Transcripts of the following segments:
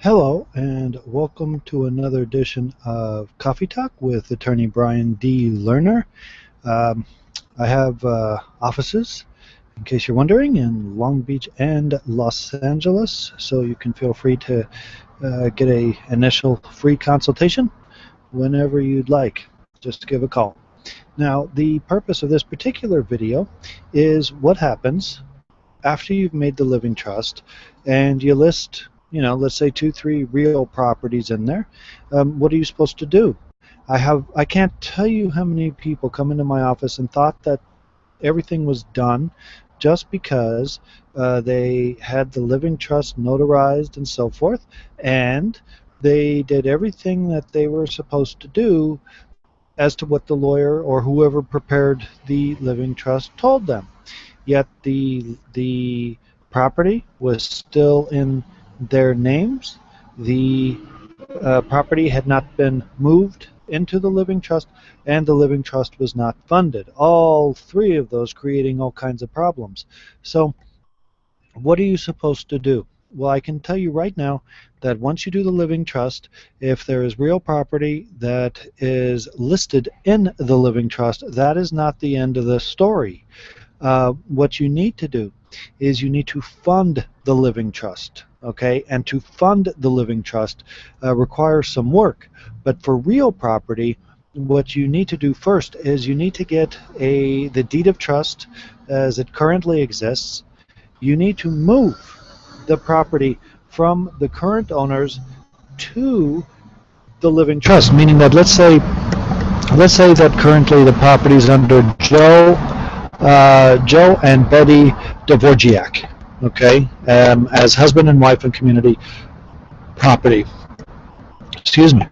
Hello, and welcome to another edition of Coffee Talk with attorney Brian D. Lerner. Um, I have offices, in case you're wondering, in Long Beach and Los Angeles, so you can feel free to get a initial free consultation whenever you'd like. Just give a call. Now, the purpose of this particular video is what happens after you've made the living trust and you list, let's say 2-3 real properties in there. What are you supposed to do? I can't tell you how many people come into my office and thought that everything was done just because they had the living trust notarized and so forth, and they did everything that they were supposed to do as to what the lawyer or whoever prepared the living trust told them. Yet the property was still in their names. The property had not been moved into the living trust, and the living trust was not funded. All three of those creating all kinds of problems. So what are you supposed to do? Well, I can tell you right now that once you do the living trust, if there is real property that is listed in the living trust, that is not the end of the story. What you need to do is you need to fund the living trust, okay? And to fund the living trust requires some work. But for real property, what you need to do first is you need to get the deed of trust as it currently exists. You need to move the property from the current owners to the living trust, meaning that let's say that currently the property is under Joe and Betty Dvorak, okay, as husband and wife and community property. Excuse me.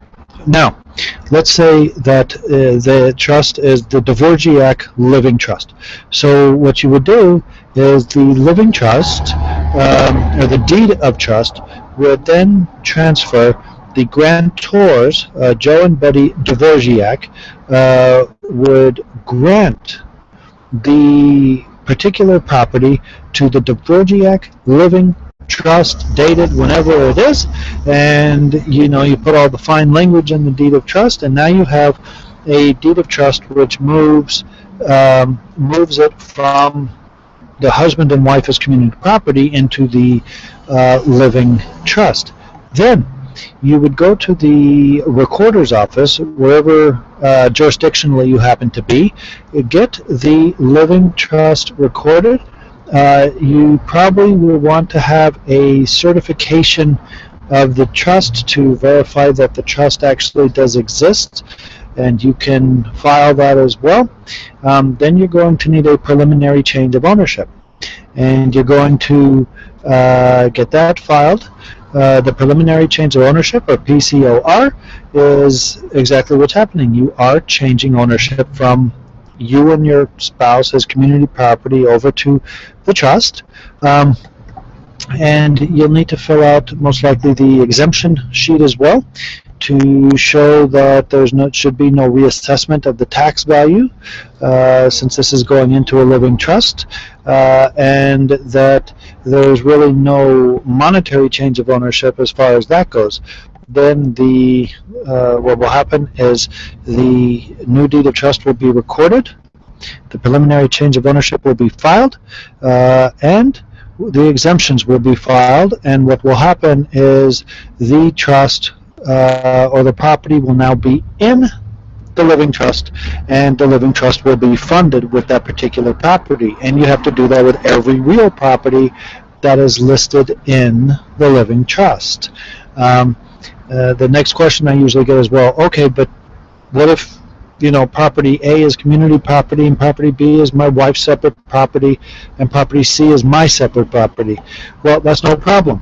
Now, let's say that the trust is the Dvorak Living Trust. So what you would do is the living trust, or the deed of trust, would then transfer the grantors, Joe and Betty Dvorak, would grant the particular property to the Dvorak Living Trust, dated whenever it is, and you put all the fine language in the deed of trust, and now you have a deed of trust which moves it from the husband and wife as community property into the living trust. Then you would go to the recorder's office, wherever jurisdictionally you happen to be, get the living trust recorded. You probably will want to have a certification of the trust to verify that the trust actually does exist, and you can file that as well. Then you're going to need a preliminary change of ownership, and you're going to get that filed. The preliminary change of ownership, or PCOR, is exactly what's happening. You are changing ownership from you and your spouse as community property over to the trust. And you'll need to fill out most likely the exemption sheet as well to show that should be no reassessment of the tax value since this is going into a living trust, and that there's really no monetary change of ownership as far as that goes. Then what will happen is the new deed of trust will be recorded, the preliminary change of ownership will be filed, and the exemptions will be filed, and what will happen is the trust or the property will now be in the living trust, and the living trust will be funded with that particular property. And you have to do that with every real property that is listed in the living trust. The next question I usually get is, well, okay, but what if property A is community property and property B is my wife's separate property and property C is my separate property? Well, that's no problem.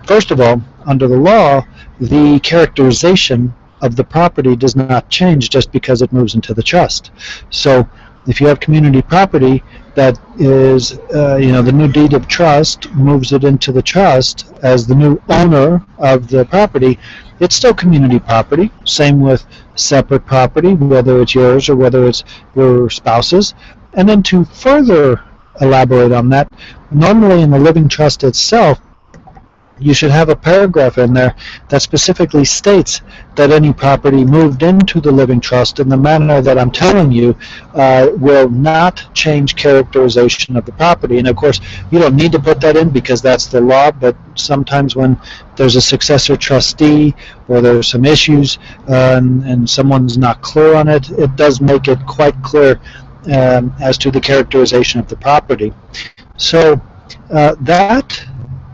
First of all, under the law, the characterization of the property does not change just because it moves into the trust. So if you have community property that is, the new deed of trust moves it into the trust as the new owner of the property, it's still community property. Same with separate property, whether it's yours or whether it's your spouse's. And then to further elaborate on that, normally in the living trust itself, you should have a paragraph in there that specifically states that any property moved into the living trust in the manner that I'm telling you will not change characterization of the property. And of course, you don't need to put that in because that's the law, but sometimes when there's a successor trustee or there's some issues and someone's not clear on it, it does make it quite clear as to the characterization of the property. So that,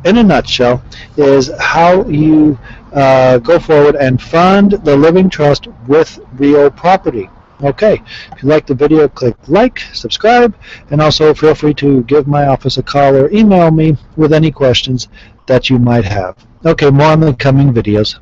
in a nutshell, is how you go forward and fund the living trust with real property. Okay, if you like the video, click like, subscribe, and also feel free to give my office a call or email me with any questions that you might have. Okay, more on the coming videos.